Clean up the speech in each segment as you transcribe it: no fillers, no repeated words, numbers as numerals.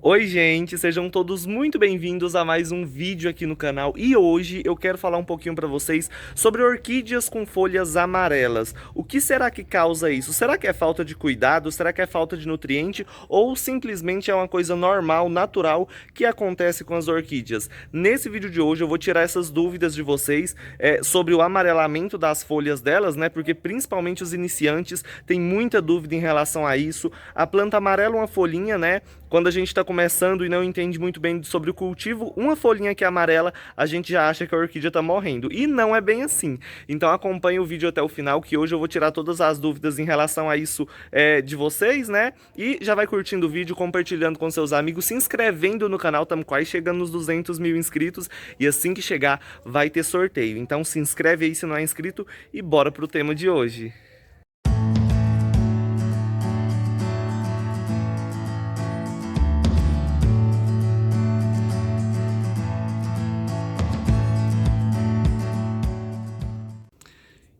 Oi gente, sejam todos muito bem-vindos a mais um vídeo aqui no canal e hoje eu quero falar um pouquinho para vocês sobre orquídeas com folhas amarelas. O que será que causa isso? Será que é falta de cuidado? Será que é falta de nutriente? Ou simplesmente é uma coisa normal, natural que acontece com as orquídeas? Nesse vídeo de hoje eu vou tirar essas dúvidas de vocês sobre o amarelamento das folhas delas, né? Porque principalmente os iniciantes têm muita dúvida em relação a isso. A planta amarela uma folhinha, né? Quando a gente está começando e não entende muito bem sobre o cultivo, uma folhinha que é amarela, a gente já acha que a orquídea está morrendo. E não é bem assim. Então acompanhe o vídeo até o final, que hoje eu vou tirar todas as dúvidas em relação a isso de vocês, né? E já vai curtindo o vídeo, compartilhando com seus amigos, se inscrevendo no canal, estamos quase chegando nos 200 mil inscritos. E assim que chegar, vai ter sorteio. Então se inscreve aí se não é inscrito e bora pro tema de hoje.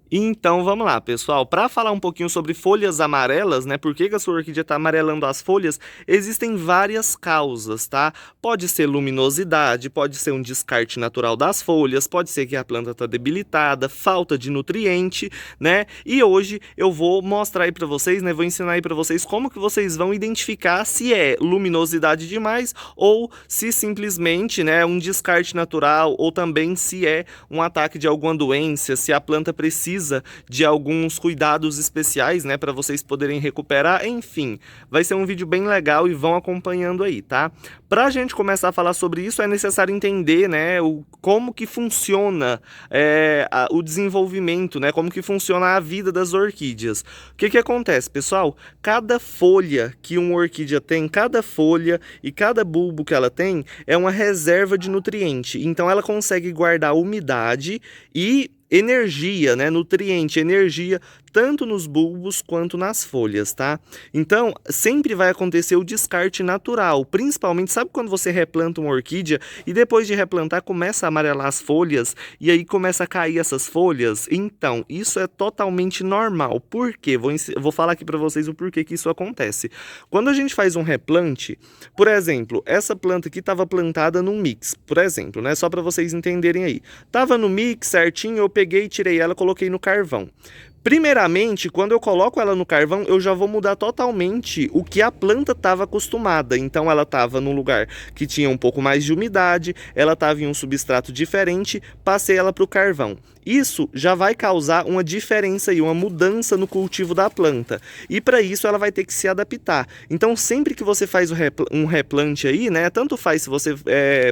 Então vamos lá, pessoal. Para falar um pouquinho sobre folhas amarelas, né? Por que a sua orquídea está amarelando as folhas? Existem várias causas, tá? Pode ser luminosidade, pode ser um descarte natural das folhas, pode ser que a planta está debilitada, falta de nutriente, né? E hoje eu vou mostrar aí para vocês, né? Vou ensinar aí para vocês como que vocês vão identificar se é luminosidade demais ou se simplesmente, né, um descarte natural ou também se é um ataque de alguma doença, se a planta precisa de alguns cuidados especiais, né, para vocês poderem recuperar. Enfim, vai ser um vídeo bem legal e vão acompanhando aí, tá? Para a gente começar a falar sobre isso, é necessário entender, né, como que funciona o desenvolvimento, né, como que funciona a vida das orquídeas. O que que acontece, pessoal? Cada folha que uma orquídea tem, cada folha e cada bulbo que ela tem é uma reserva de nutriente. Então ela consegue guardar umidade e energia, né, nutriente, energia, tanto nos bulbos quanto nas folhas, tá? Então, sempre vai acontecer o descarte natural, principalmente, sabe quando você replanta uma orquídea e depois de replantar começa a amarelar as folhas e aí começa a cair essas folhas? Então, isso é totalmente normal. Por quê? Vou falar aqui para vocês o porquê que isso acontece. Quando a gente faz um replante, por exemplo, essa planta aqui estava plantada num mix, por exemplo, né? Só para vocês entenderem aí. Tava no mix certinho, eu peguei, tirei ela, coloquei no carvão. Primeiramente, quando eu coloco ela no carvão, eu já vou mudar totalmente o que a planta estava acostumada. Então ela estava num lugar que tinha um pouco mais de umidade, ela estava em um substrato diferente, passei ela para o carvão. Isso já vai causar uma diferença e uma mudança no cultivo da planta. E para isso ela vai ter que se adaptar. Então sempre que você faz um replante aí, né, tanto faz se você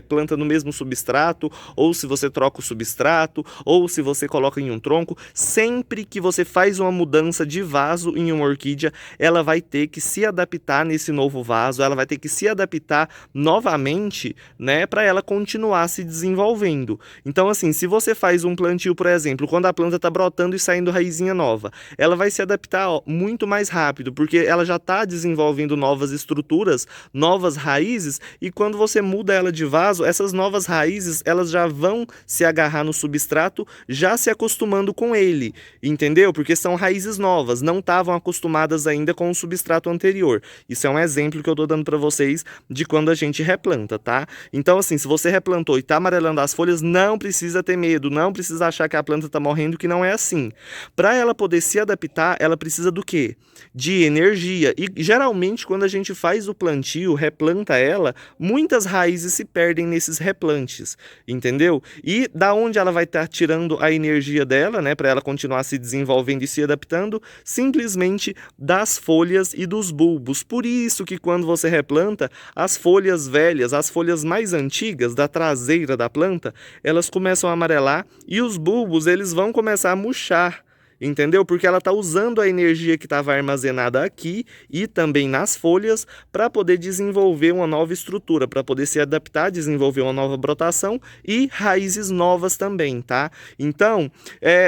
planta no mesmo substrato, ou se você troca o substrato, ou se você coloca em um tronco, sempre que você faz uma mudança de vaso em uma orquídea, ela vai ter que se adaptar nesse novo vaso, ela vai ter que se adaptar novamente, né, para ela continuar se desenvolvendo. Então assim, se você faz um plantio, por exemplo, quando a planta está brotando e saindo raizinha nova, ela vai se adaptar muito mais rápido, porque ela já está desenvolvendo novas estruturas, novas raízes, e quando você muda ela de vaso, essas novas raízes, elas já vão se agarrar no substrato, já se acostumando com ele, entendeu? Porque são raízes novas, não estavam acostumadas ainda com o substrato anterior. Isso é um exemplo que eu estou dando para vocês de quando a gente replanta, tá? Então assim, se você replantou e está amarelando as folhas, não precisa ter medo, não precisa achar que a planta está morrendo, que não é assim. Para ela poder se adaptar, ela precisa do quê? De energia. E geralmente quando a gente faz o plantio, replanta ela, muitas raízes se perdem nesses replantes, entendeu? E da onde ela vai estar tirando a energia dela, né, para ela continuar se desenvolvendo e se adaptando? Simplesmente das folhas e dos bulbos. Por isso que quando você replanta, as folhas velhas, as folhas mais antigas da traseira da planta, elas começam a amarelar e os bulbos, eles vão começar a murchar, entendeu? Porque ela está usando a energia que estava armazenada aqui e também nas folhas para poder desenvolver uma nova estrutura, para poder se adaptar, desenvolver uma nova brotação e raízes novas também, tá? Então,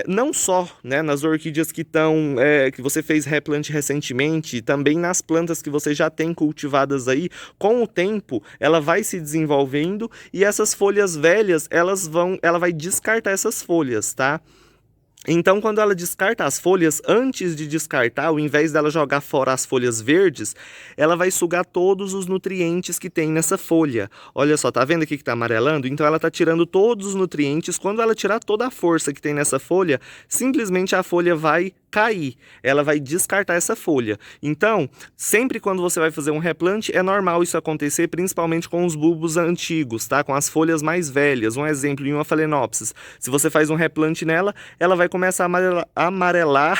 não só, né, nas orquídeas que estão, que você fez replante recentemente, também nas plantas que você já tem cultivadas aí, com o tempo ela vai se desenvolvendo e essas folhas velhas, ela vai descartar essas folhas, tá? Então, quando ela descarta as folhas, antes de descartar, ao invés dela jogar fora as folhas verdes, ela vai sugar todos os nutrientes que tem nessa folha. Olha só, tá vendo aqui que tá amarelando? Então ela tá tirando todos os nutrientes. Quando ela tirar toda a força que tem nessa folha, simplesmente a folha vai cair. Ela vai descartar essa folha. Então, sempre quando você vai fazer um replante, é normal isso acontecer, principalmente com os bulbos antigos, tá? Com as folhas mais velhas. Um exemplo, em uma Phalaenopsis. Se você faz um replante nela, ela vai começar a amarelar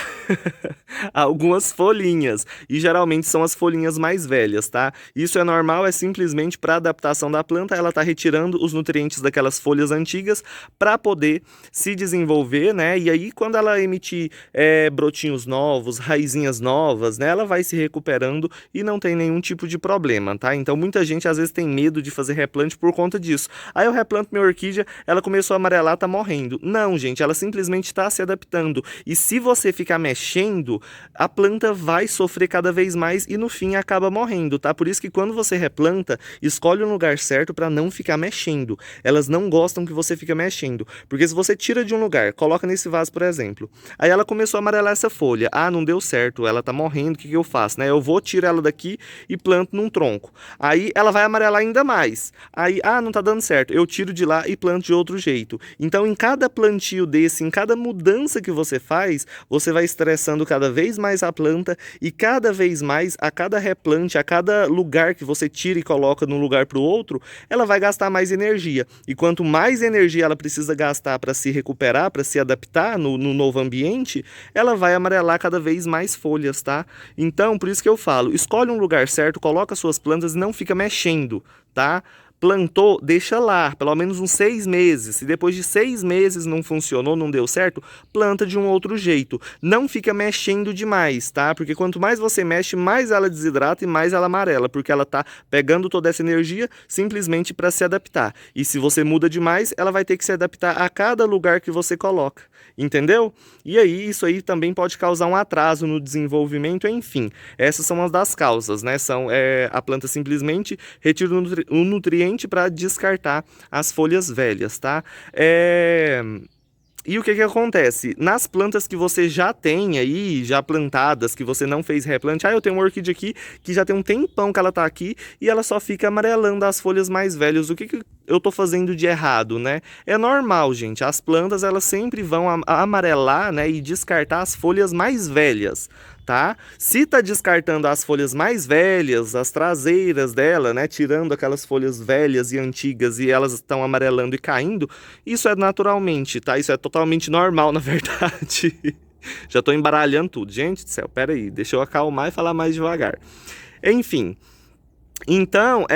algumas folhinhas. E geralmente são as folhinhas mais velhas, tá? Isso é normal, é simplesmente para adaptação da planta, ela tá retirando os nutrientes daquelas folhas antigas para poder se desenvolver, né? E aí, quando ela emitir brotinhos novos, raizinhas novas, né? Ela vai se recuperando e não tem nenhum tipo de problema, tá? Então, muita gente às vezes tem medo de fazer replante por conta disso. Aí eu replanto minha orquídea, ela começou a amarelar, tá morrendo. Não, gente, ela simplesmente está se adaptando. E se você ficar mexendo, a planta vai sofrer cada vez mais e no fim acaba morrendo, tá? Por isso que quando você replanta, escolhe um lugar certo para não ficar mexendo. Elas não gostam que você fique mexendo, porque se você tira de um lugar, coloca nesse vaso, por exemplo, aí ela começou a amarelar essa folha, não deu certo, ela tá morrendo, o que que eu faço, né? Eu vou tirar ela daqui e planto num tronco. Aí ela vai amarelar ainda mais. Aí, não tá dando certo, eu tiro de lá e planto de outro jeito. Então, em cada plantio desse, em cada mudança que você faz, você vai estressando cada vez mais a planta e cada vez mais, a cada replante, a cada lugar que você tira e coloca de um lugar para o outro, ela vai gastar mais energia. E quanto mais energia ela precisa gastar para se recuperar, para se adaptar no novo ambiente, ela vai amarelar cada vez mais folhas, tá? Então, por isso que eu falo, escolhe um lugar certo, coloca suas plantas e não fica mexendo, tá? Plantou, deixa lá, pelo menos uns 6 meses. Se depois de 6 meses não funcionou, não deu certo, planta de um outro jeito. Não fica mexendo demais, tá? Porque quanto mais você mexe, mais ela desidrata e mais ela amarela, porque ela tá pegando toda essa energia simplesmente para se adaptar. E se você muda demais, ela vai ter que se adaptar a cada lugar que você coloca. Entendeu? E aí, isso aí também pode causar um atraso no desenvolvimento, enfim. Essas são as das causas, né? A planta simplesmente retira o nutriente para descartar as folhas velhas, tá? E o que que acontece? Nas plantas que você já tem aí, já plantadas, que você não fez replante, eu tenho uma orquídea aqui que já tem um tempão que ela tá aqui e ela só fica amarelando as folhas mais velhas. O que que eu tô fazendo de errado, né? É normal, gente. As plantas, elas sempre vão amarelar, né, e descartar as folhas mais velhas, tá? Se tá descartando as folhas mais velhas, as traseiras dela, né, tirando aquelas folhas velhas e antigas e elas estão amarelando e caindo, isso é naturalmente, tá? Isso é totalmente normal, na verdade. Já tô embaralhando tudo. Gente do céu, pera aí, deixa eu acalmar e falar mais devagar. Enfim, então,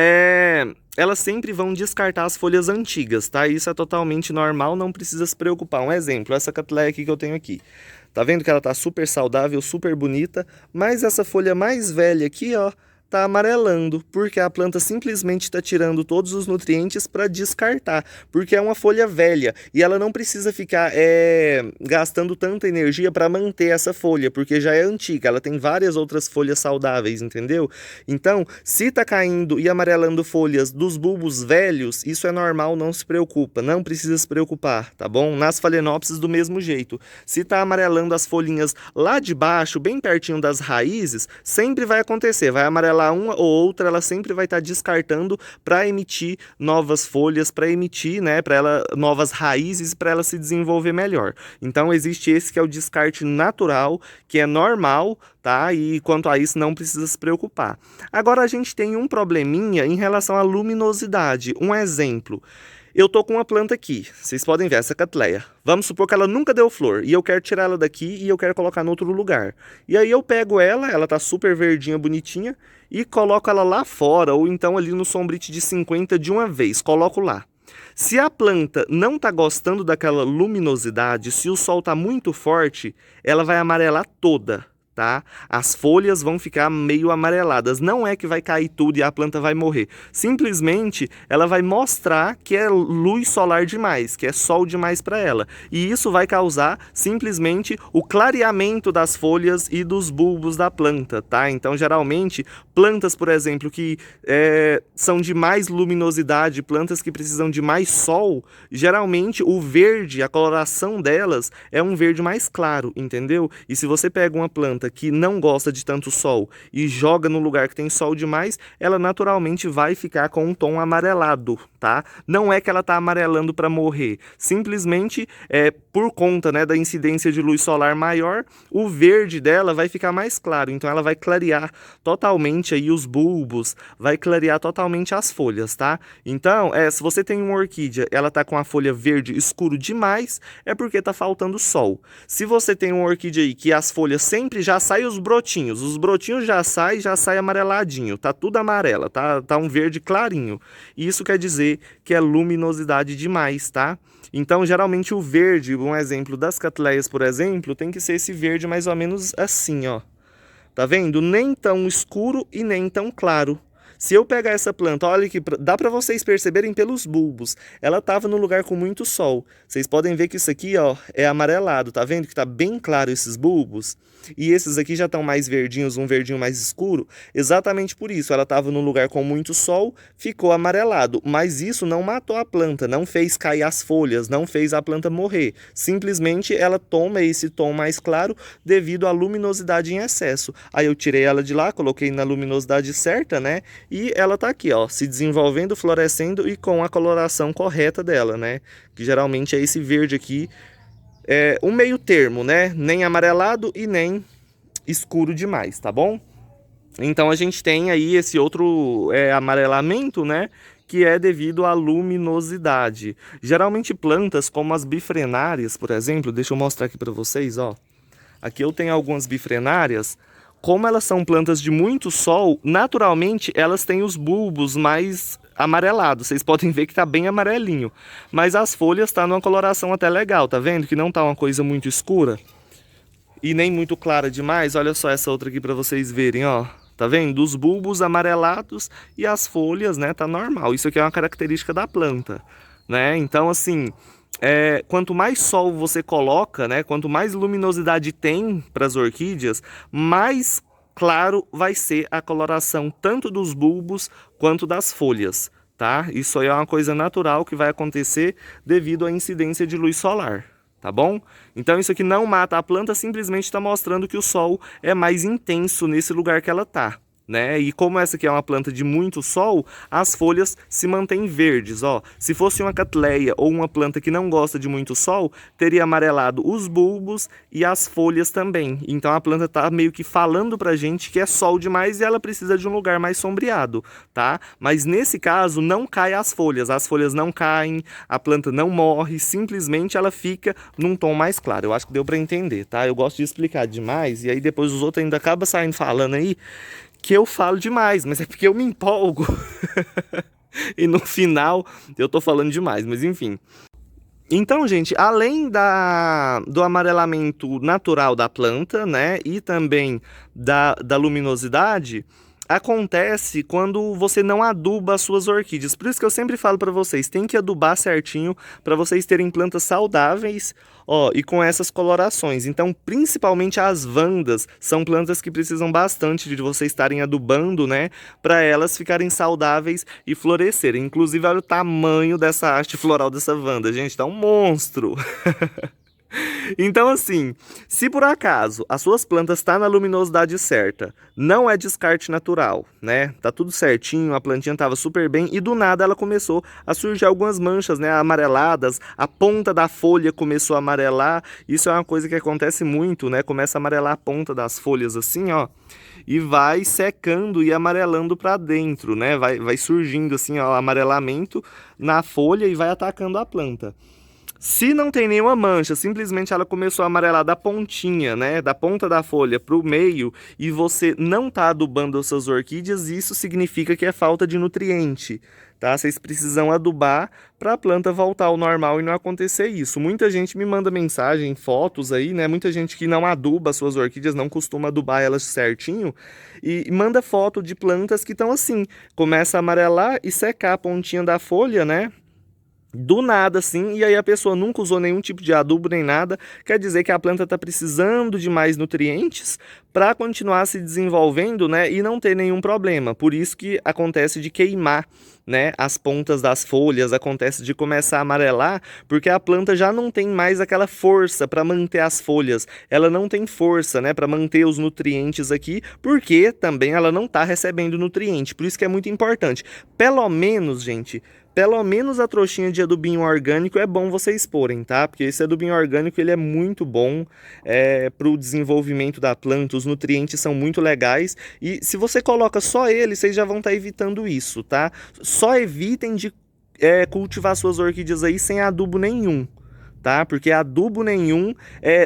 elas sempre vão descartar as folhas antigas, tá? Isso é totalmente normal, não precisa se preocupar. Um exemplo, essa Cattleya aqui que eu tenho aqui. Tá vendo que ela tá super saudável, super bonita, mas essa folha mais velha aqui, ó, tá amarelando, porque a planta simplesmente está tirando todos os nutrientes para descartar, porque é uma folha velha e ela não precisa ficar gastando tanta energia para manter essa folha, porque já é antiga, ela tem várias outras folhas saudáveis, entendeu? Então, se tá caindo e amarelando folhas dos bulbos velhos, isso é normal, não se preocupa, não precisa se preocupar, tá bom? Nas Phalaenopsis do mesmo jeito, se tá amarelando as folhinhas lá de baixo, bem pertinho das raízes, sempre vai acontecer, vai amarelar uma ou outra, ela sempre vai estar descartando para emitir novas folhas, para emitir, né, para ela novas raízes, para ela se desenvolver melhor. Então existe esse que é o descarte natural, que é normal, tá? E quanto a isso não precisa se preocupar. Agora a gente tem um probleminha em relação à luminosidade. Um exemplo. Eu tô com uma planta aqui, vocês podem ver, essa Cattleya. Vamos supor que ela nunca deu flor, e eu quero tirar ela daqui e eu quero colocar em outro lugar. E aí eu pego ela tá super verdinha, bonitinha, e coloco ela lá fora, ou então ali no sombrite de 50 de uma vez, coloco lá. Se a planta não tá gostando daquela luminosidade, se o sol tá muito forte, ela vai amarelar toda. tá? As folhas vão ficar meio amareladas. Não é que vai cair tudo e a planta vai morrer. Simplesmente ela vai mostrar que é luz solar demais, que é sol demais para ela. E isso vai causar simplesmente o clareamento das folhas e dos bulbos da planta, tá? Então, geralmente, plantas, por exemplo, que são de mais luminosidade, plantas que precisam de mais sol, geralmente o verde, a coloração delas é um verde mais claro, entendeu? E se você pega uma planta que não gosta de tanto sol e joga no lugar que tem sol demais, ela naturalmente vai ficar com um tom amarelado, tá? Não é que ela tá amarelando para morrer, simplesmente por conta, né, da incidência de luz solar maior, o verde dela vai ficar mais claro, então ela vai clarear totalmente aí os bulbos, vai clarear totalmente as folhas, tá? Então, se você tem uma orquídea, ela tá com a folha verde escuro demais, é porque tá faltando sol. Se você tem uma orquídea aí que as folhas sempre já saem os brotinhos já sai amareladinho, tá tudo amarela, tá um verde clarinho. Isso quer dizer que é luminosidade demais, tá? Então, geralmente o verde, um exemplo das catleias, por exemplo, tem que ser esse verde mais ou menos assim, ó. Tá vendo? Nem tão escuro e nem tão claro. Se eu pegar essa planta, olha que dá para vocês perceberem pelos bulbos, ela estava no lugar com muito sol. Vocês podem ver que isso aqui, ó, é amarelado, tá vendo que tá bem claro esses bulbos? E esses aqui já estão mais verdinhos, um verdinho mais escuro, exatamente por isso. Ela estava num lugar com muito sol, ficou amarelado, mas isso não matou a planta, não fez cair as folhas, não fez a planta morrer. Simplesmente ela toma esse tom mais claro devido à luminosidade em excesso. Aí eu tirei ela de lá, coloquei na luminosidade certa, né? E ela tá aqui, ó, se desenvolvendo, florescendo e com a coloração correta dela, né? Que geralmente é esse verde aqui, um meio termo, né? Nem amarelado e nem escuro demais, tá bom? Então a gente tem aí esse outro amarelamento, né? Que é devido à luminosidade. Geralmente plantas como as bifrenárias, por exemplo, deixa eu mostrar aqui para vocês, ó. Aqui eu tenho algumas bifrenárias. Como elas são plantas de muito sol, naturalmente elas têm os bulbos mais amarelados. Vocês podem ver que tá bem amarelinho. Mas as folhas tá numa coloração até legal, tá vendo? Que não tá uma coisa muito escura e nem muito clara demais. Olha só essa outra aqui para vocês verem, ó. Tá vendo? Os bulbos amarelados e as folhas, né, tá normal. Isso aqui é uma característica da planta, né? Então, assim, quanto mais sol você coloca, né, quanto mais luminosidade tem para as orquídeas, mais claro vai ser a coloração tanto dos bulbos quanto das folhas, tá? Isso aí é uma coisa natural que vai acontecer devido à incidência de luz solar, tá bom? Então isso aqui não mata a planta, simplesmente está mostrando que o sol é mais intenso nesse lugar que ela tá, né? E como essa aqui é uma planta de muito sol, as folhas se mantêm verdes, ó. Se fosse uma catleia ou uma planta que não gosta de muito sol, teria amarelado os bulbos e as folhas também. Então a planta tá meio que falando pra gente que é sol demais e ela precisa de um lugar mais sombreado, tá? Mas nesse caso não cai as folhas não caem, a planta não morre, simplesmente ela fica num tom mais claro. Eu acho que deu pra entender, tá? Eu gosto de explicar demais e aí depois os outros ainda acabam saindo falando aí que eu falo demais, mas é porque eu me empolgo. E no final eu tô falando demais, mas enfim. Então, gente, além do amarelamento natural da planta, né, e também da luminosidade, acontece quando você não aduba as suas orquídeas. Por isso que eu sempre falo para vocês, tem que adubar certinho para vocês terem plantas saudáveis, ó, e com essas colorações. Então, principalmente as vandas, são plantas que precisam bastante de vocês estarem adubando, né, para elas ficarem saudáveis e florescerem. Inclusive, olha o tamanho dessa haste floral dessa vanda, gente, tá um monstro. Então, assim, se por acaso as suas plantas estão na luminosidade certa, não é descarte natural, né? Tá tudo certinho, a plantinha tava super bem e do nada ela começou a surgir algumas manchas, né, amareladas, a ponta da folha começou a amarelar. Isso é uma coisa que acontece muito, né? Começa a amarelar a ponta das folhas assim, ó, e vai secando e amarelando para dentro, né? Vai surgindo assim, ó, amarelamento na folha e vai atacando a planta. Se não tem nenhuma mancha, simplesmente ela começou a amarelar da pontinha, né, da ponta da folha para o meio, e você não está adubando as suas orquídeas, isso significa que é falta de nutriente, tá? Vocês precisam adubar para a planta voltar ao normal e não acontecer isso. Muita gente me manda mensagem, fotos aí, né? Muita gente que não aduba as suas orquídeas, não costuma adubar elas certinho, e manda foto de plantas que estão assim, começa a amarelar e secar a pontinha da folha, né? Do nada assim, e aí a pessoa nunca usou nenhum tipo de adubo nem nada, quer dizer que a planta está precisando de mais nutrientes para continuar se desenvolvendo, né, e não ter nenhum problema. Por isso que acontece de queimar, né, as pontas das folhas, acontece de começar a amarelar, porque a planta já não tem mais aquela força para manter as folhas, ela não tem força, né, para manter os nutrientes aqui, porque também ela não está recebendo nutriente. Por isso que é muito importante, pelo menos, gente, pelo menos a trouxinha de adubinho orgânico é bom vocês porem, tá? Porque esse adubinho orgânico ele é muito bom para o desenvolvimento da planta, os nutrientes são muito legais. E se você coloca só ele, vocês já vão estar evitando isso, tá? Só evitem de cultivar suas orquídeas aí sem adubo nenhum. Tá? Porque adubo nenhum,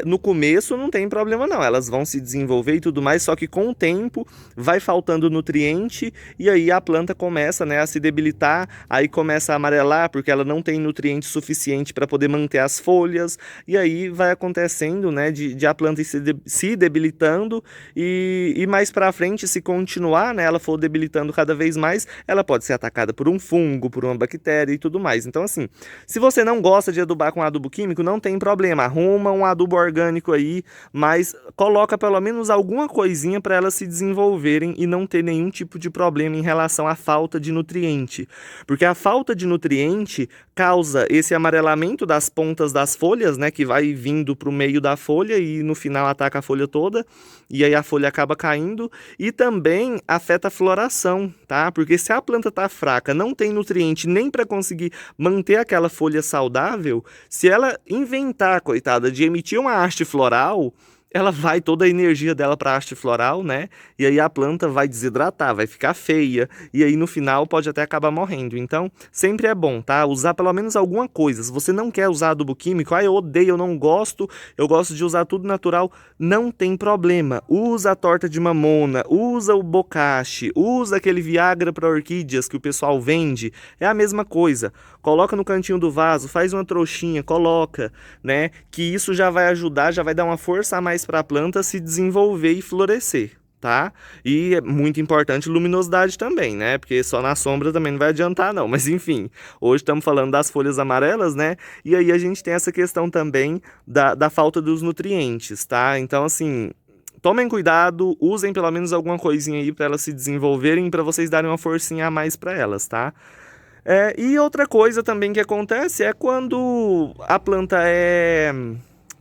no começo não tem problema não, elas vão se desenvolver e tudo mais, só que com o tempo vai faltando nutriente e aí a planta começa, né, a se debilitar, aí começa a amarelar porque ela não tem nutriente suficiente para poder manter as folhas, e aí vai acontecendo, né, de a planta se debilitando e mais para frente, se continuar, né, ela for debilitando cada vez mais, ela pode ser atacada por um fungo, por uma bactéria e tudo mais. Então assim, se você não gosta de adubar com adubo químico, não tem problema, arruma um adubo orgânico aí, mas coloca pelo menos alguma coisinha para elas se desenvolverem e não ter nenhum tipo de problema em relação à falta de nutriente, porque a falta de nutriente causa esse amarelamento das pontas das folhas, né, que vai vindo para o meio da folha e no final ataca a folha toda, e aí a folha acaba caindo, e também afeta a floração, tá? Porque se a planta tá fraca, não tem nutriente nem para conseguir manter aquela folha saudável, se ela inventar, coitada, de emitir uma haste floral, ela vai toda a energia dela para a haste floral, né? E aí a planta vai desidratar, vai ficar feia, e aí no final pode até acabar morrendo. Então, sempre é bom, tá? Usar pelo menos alguma coisa. Se você não quer usar adubo químico, eu odeio, eu não gosto, eu gosto de usar tudo natural, não tem problema. Usa a torta de mamona, usa o bocache, usa aquele Viagra para orquídeas que o pessoal vende, é a mesma coisa. Coloca no cantinho do vaso, faz uma trouxinha, coloca, né? Que isso já vai ajudar, já vai dar uma força a mais para a planta se desenvolver e florescer, tá? E é muito importante luminosidade também, né? Porque só na sombra também não vai adiantar não, mas enfim, hoje estamos falando das folhas amarelas, né? E aí a gente tem essa questão também da falta dos nutrientes, tá? Então assim, tomem cuidado, usem pelo menos alguma coisinha aí para elas se desenvolverem, para vocês darem uma forcinha a mais para elas, tá? E outra coisa também que acontece é quando a planta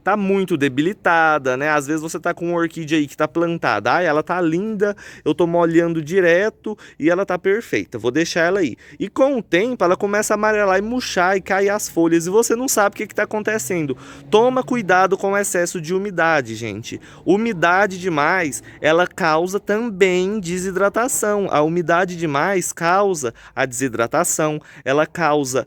tá muito debilitada, né? Às vezes você tá com uma orquídea aí que tá plantada, ela tá linda, eu tô molhando direto e ela tá perfeita, vou deixar ela aí. E com o tempo ela começa a amarelar e murchar e cair as folhas e você não sabe o que que tá acontecendo. Toma cuidado com o excesso de umidade, gente. Umidade demais, ela causa também desidratação. A umidade demais causa a desidratação, ela causa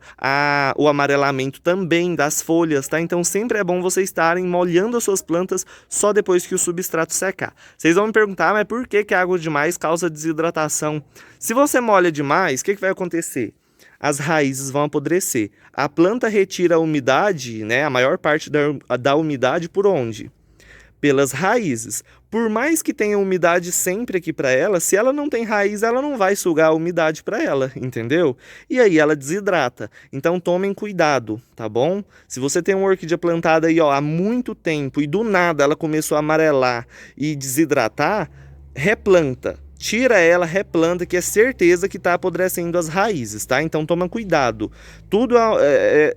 o amarelamento também das folhas, tá? Então sempre é bom você estarem molhando as suas plantas só depois que o substrato secar. Vocês vão me perguntar, mas por que a água demais causa desidratação? Se você molha demais, o que vai acontecer? As raízes vão apodrecer. A planta retira a umidade, né, a maior parte da umidade por onde? Pelas raízes. Por mais que tenha umidade sempre aqui para ela, se ela não tem raiz, ela não vai sugar a umidade para ela, entendeu? E aí ela desidrata. Então tomem cuidado, tá bom? Se você tem uma orquídea plantada aí, ó, há muito tempo e do nada ela começou a amarelar e desidratar, replanta. Tira ela, replanta, que é certeza que está apodrecendo as raízes, tá? Então toma cuidado. Tudo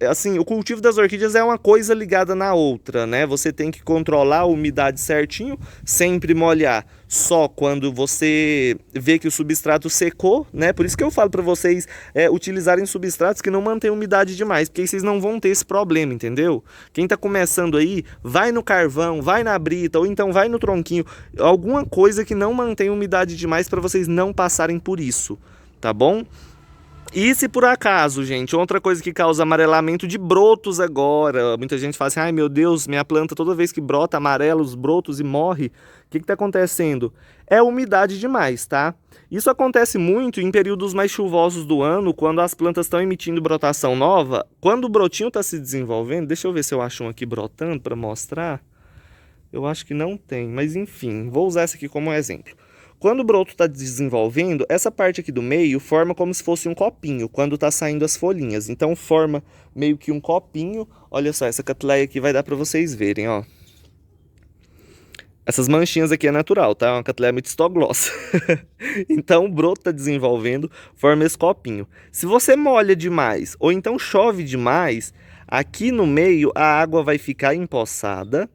assim, o cultivo das orquídeas é uma coisa ligada na outra, né? Você tem que controlar a umidade certinho, sempre molhar só quando você vê que o substrato secou, né? Por isso que eu falo para vocês utilizarem substratos que não mantêm umidade demais, porque aí vocês não vão ter esse problema, entendeu? Quem está começando aí, vai no carvão, vai na brita, ou então vai no tronquinho, alguma coisa que não mantém umidade demais para vocês não passarem por isso, tá bom? E se por acaso, gente, outra coisa que causa amarelamento de brotos agora, muita gente fala assim, ai meu Deus, minha planta toda vez que brota amarela os brotos e morre, o que está acontecendo? É umidade demais, tá? Isso acontece muito em períodos mais chuvosos do ano, quando as plantas estão emitindo brotação nova, quando o brotinho está se desenvolvendo, deixa eu ver se eu acho um aqui brotando para mostrar, eu acho que não tem, mas enfim, vou usar essa aqui como exemplo. Quando o broto está desenvolvendo, essa parte aqui do meio forma como se fosse um copinho, quando está saindo as folhinhas. Então forma meio que um copinho. Olha só, essa catleia aqui vai dar para vocês verem, ó. Essas manchinhas aqui é natural, tá? É uma catleia mitistoglossa. Então o broto está desenvolvendo, forma esse copinho. Se você molha demais, ou então chove demais, aqui no meio a água vai ficar empoçada.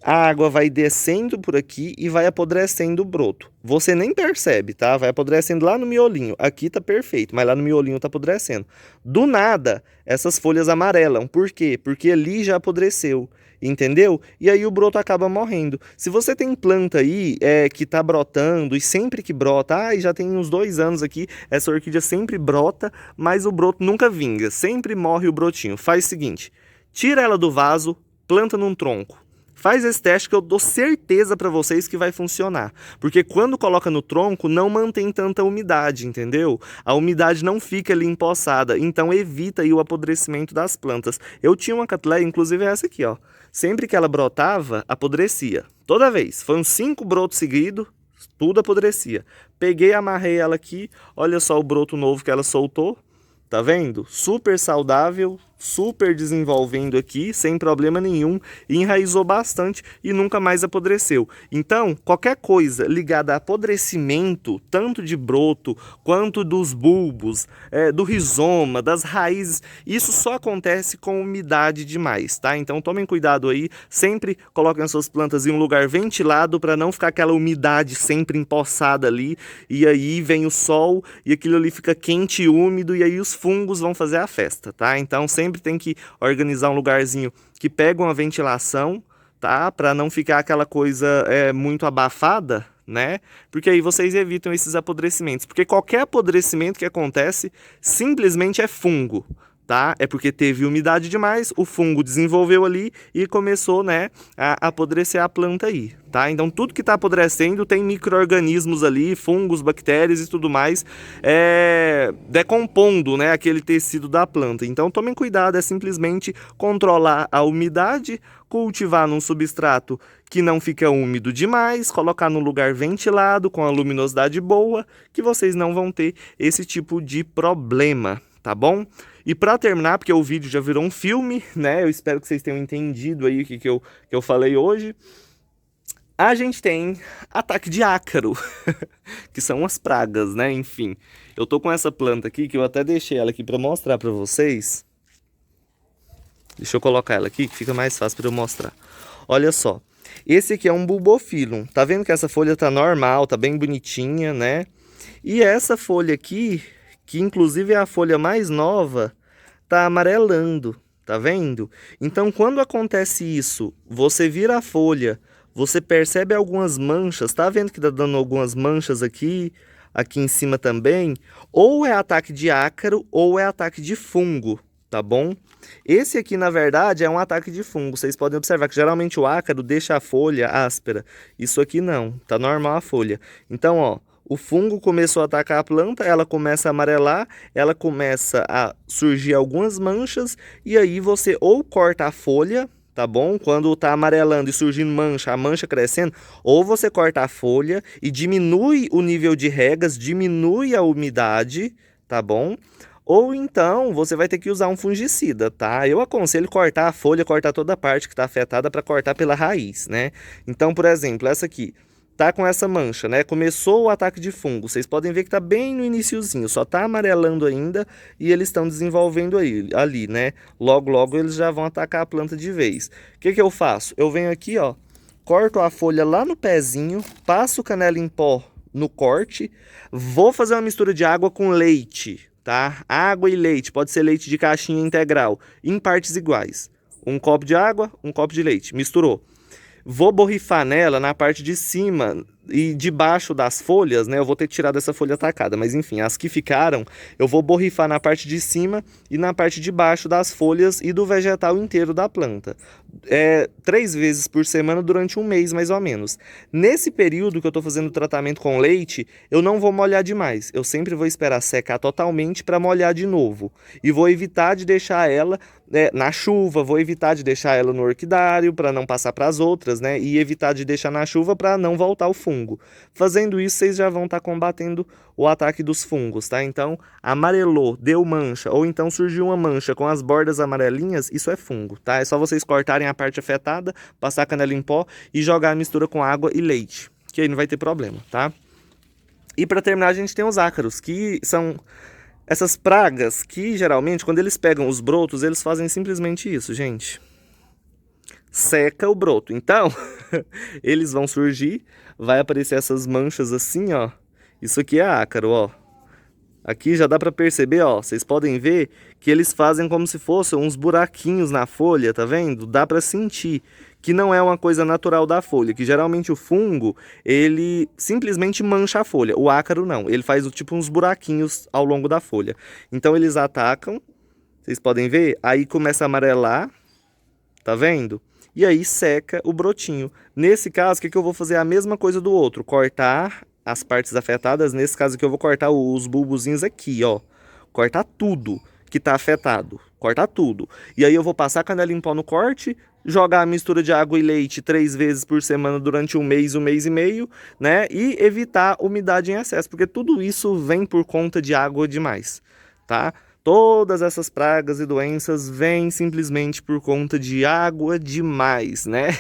A água vai descendo por aqui e vai apodrecendo o broto. Você nem percebe, tá? Vai apodrecendo lá no miolinho. Aqui tá perfeito, mas lá no miolinho tá apodrecendo. Do nada, essas folhas amarelam. Por quê? Porque ali já apodreceu, entendeu? E aí o broto acaba morrendo. Se você tem planta aí que tá brotando e sempre que brota, já tem uns 2 anos aqui, essa orquídea sempre brota, mas o broto nunca vinga. Sempre morre o brotinho. Faz o seguinte, tira ela do vaso, planta num tronco. Faz esse teste que eu dou certeza para vocês que vai funcionar. Porque quando coloca no tronco, não mantém tanta umidade, entendeu? A umidade não fica ali empoçada, então evita aí o apodrecimento das plantas. Eu tinha uma catleia, inclusive essa aqui, ó. Sempre que ela brotava, apodrecia. Toda vez. Foi uns 5 brotos seguidos, tudo apodrecia. Peguei, amarrei ela aqui, olha só o broto novo que ela soltou. Tá vendo? Super saudável, super desenvolvendo aqui, sem problema nenhum, enraizou bastante e nunca mais apodreceu. Então, qualquer coisa ligada a apodrecimento, tanto de broto, quanto dos bulbos, do rizoma, das raízes, isso só acontece com umidade demais, tá? Então, tomem cuidado aí, sempre coloquem as suas plantas em um lugar ventilado para não ficar aquela umidade sempre empoçada ali, e aí vem o sol e aquilo ali fica quente e úmido, e aí os fungos vão fazer a festa, tá? Então sempre tem que organizar um lugarzinho que pega uma ventilação, tá? Para não ficar aquela coisa muito abafada, né? Porque aí vocês evitam esses apodrecimentos. Porque qualquer apodrecimento que acontece simplesmente é fungo, tá? É porque teve umidade demais, o fungo desenvolveu ali e começou, né, a apodrecer a planta aí, tá? Então tudo que está apodrecendo tem micro-organismos ali, fungos, bactérias e tudo mais, decompondo, né, aquele tecido da planta. Então tomem cuidado, é simplesmente controlar a umidade, cultivar num substrato que não fica úmido demais, colocar num lugar ventilado, com a luminosidade boa, que vocês não vão ter esse tipo de problema, tá bom? E para terminar, porque o vídeo já virou um filme, né? Eu espero que vocês tenham entendido aí o que eu falei hoje. A gente tem ataque de ácaro, que são as pragas, né? Enfim, eu tô com essa planta aqui, que eu até deixei ela aqui para mostrar para vocês. Deixa eu colocar ela aqui, que fica mais fácil para eu mostrar. Olha só, esse aqui é um bulbophyllum. Tá vendo que essa folha tá normal, tá bem bonitinha, né? E essa folha aqui, que inclusive é a folha mais nova, tá amarelando, tá vendo? Então quando acontece isso, você vira a folha, você percebe algumas manchas, tá vendo que tá dando algumas manchas aqui em cima também? Ou é ataque de ácaro ou é ataque de fungo, tá bom? Esse aqui na verdade é um ataque de fungo, vocês podem observar que geralmente o ácaro deixa a folha áspera, isso aqui não, tá normal a folha. Então ó, o fungo começou a atacar a planta, ela começa a amarelar, ela começa a surgir algumas manchas, e aí você ou corta a folha, tá bom? Quando tá amarelando e surgindo mancha, a mancha crescendo, ou você corta a folha e diminui o nível de regas, diminui a umidade, tá bom? Ou então você vai ter que usar um fungicida, tá? Eu aconselho cortar a folha, cortar toda a parte que está afetada para cortar pela raiz, né? Então, por exemplo, essa aqui tá com essa mancha, né? Começou o ataque de fungo. Vocês podem ver que tá bem no iniciozinho, só tá amarelando ainda e eles estão desenvolvendo ali, né? Logo, logo eles já vão atacar a planta de vez. O que que eu faço? Eu venho aqui, ó, corto a folha lá no pezinho, passo canela em pó no corte, vou fazer uma mistura de água com leite, tá? Água e leite, pode ser leite de caixinha integral, em partes iguais. Um copo de água, um copo de leite, misturou. Vou borrifar nela na parte de cima e debaixo das folhas, né, eu vou ter que tirar dessa folha atacada, mas enfim, as que ficaram, eu vou borrifar na parte de cima e na parte de baixo das folhas e do vegetal inteiro da planta. 3 vezes por semana durante um mês, mais ou menos. Nesse período que eu estou fazendo o tratamento com leite, eu não vou molhar demais. Eu sempre vou esperar secar totalmente para molhar de novo. E vou evitar de deixar ela na chuva, vou evitar de deixar ela no orquidário para não passar para as outras, né? E evitar de deixar na chuva para não voltar o fungo. Fazendo isso, vocês já vão estar combatendo o ataque dos fungos, tá? Então, amarelou, deu mancha, ou então surgiu uma mancha com as bordas amarelinhas, isso é fungo, tá? É só vocês cortarem a parte afetada, passar a canela em pó e jogar a mistura com água e leite, que aí não vai ter problema, tá? E para terminar, a gente tem os ácaros, que são essas pragas que geralmente, quando eles pegam os brotos, eles fazem simplesmente isso, gente. Seca o broto. Então, eles vão surgir, vai aparecer essas manchas assim, ó. Isso aqui é ácaro, ó. Aqui já dá para perceber, ó, vocês podem ver que eles fazem como se fossem uns buraquinhos na folha, tá vendo? Dá para sentir que não é uma coisa natural da folha, que geralmente o fungo, ele simplesmente mancha a folha. O ácaro não, ele faz tipo uns buraquinhos ao longo da folha. Então eles atacam, vocês podem ver, aí começa a amarelar, tá vendo? E aí seca o brotinho. Nesse caso, o que eu vou fazer? A mesma coisa do outro, cortar as partes afetadas. Nesse caso aqui eu vou cortar os bulbozinhos aqui, ó. Cortar tudo que tá afetado, cortar tudo. E aí eu vou passar a canela em pó no corte, jogar a mistura de água e leite 3 vezes por semana durante um mês e meio, né? E evitar umidade em excesso, porque tudo isso vem por conta de água demais, tá? Todas essas pragas e doenças vêm simplesmente por conta de água demais, né?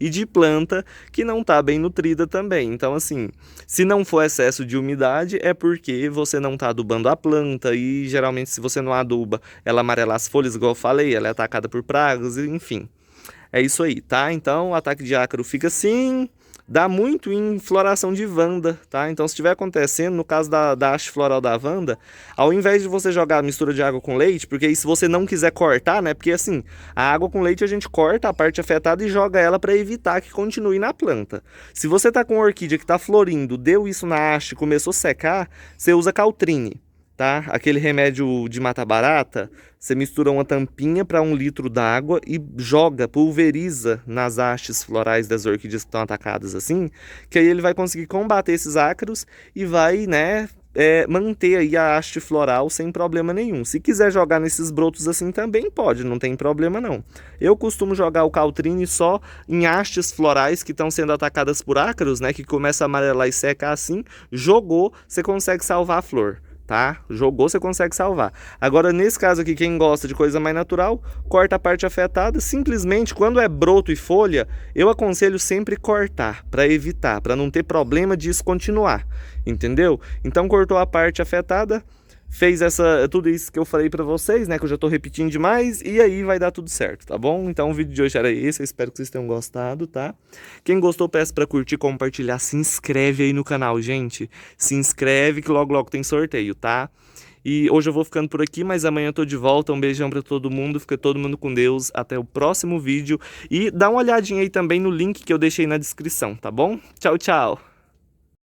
E de planta que não está bem nutrida também. Então, assim, se não for excesso de umidade, é porque você não está adubando a planta. E geralmente, se você não aduba, ela amarela as folhas, igual eu falei, ela é atacada por pragas, enfim. É isso aí, tá? Então, o ataque de ácaro fica assim. Dá muito em floração de Vanda, tá? Então, se estiver acontecendo, no caso da haste floral da Vanda, ao invés de você jogar a mistura de água com leite, porque aí se você não quiser cortar, né? Porque assim, a água com leite a gente corta a parte afetada e joga ela para evitar que continue na planta. Se você tá com orquídea que tá florindo, deu isso na haste, começou a secar, você usa Caltrine, tá? Aquele remédio de mata-barata, você mistura uma tampinha para 1 litro d'água e joga, pulveriza nas hastes florais das orquídeas que estão atacadas assim, que aí ele vai conseguir combater esses ácaros e vai, né, manter aí a haste floral sem problema nenhum. Se quiser jogar nesses brotos assim também pode, não tem problema não. Eu costumo jogar o Caltrine só em hastes florais que estão sendo atacadas por ácaros, né, que começa a amarelar e secar assim, jogou, você consegue salvar a flor. Tá? Jogou, você consegue salvar. Agora, nesse caso aqui, quem gosta de coisa mais natural, corta a parte afetada. Simplesmente, quando é broto e folha, eu aconselho sempre cortar, para evitar, para não ter problema disso continuar. Entendeu? Então, cortou a parte afetada, fez tudo isso que eu falei pra vocês, né, que eu já tô repetindo demais, e aí vai dar tudo certo, tá bom? Então o vídeo de hoje era esse, eu espero que vocês tenham gostado, tá? Quem gostou, peço pra curtir, compartilhar, se inscreve aí no canal, gente. Se inscreve que logo logo tem sorteio, tá? E hoje eu vou ficando por aqui, mas amanhã eu tô de volta. Um beijão pra todo mundo, fica todo mundo com Deus, até o próximo vídeo. E dá uma olhadinha aí também no link que eu deixei na descrição, tá bom? Tchau, tchau!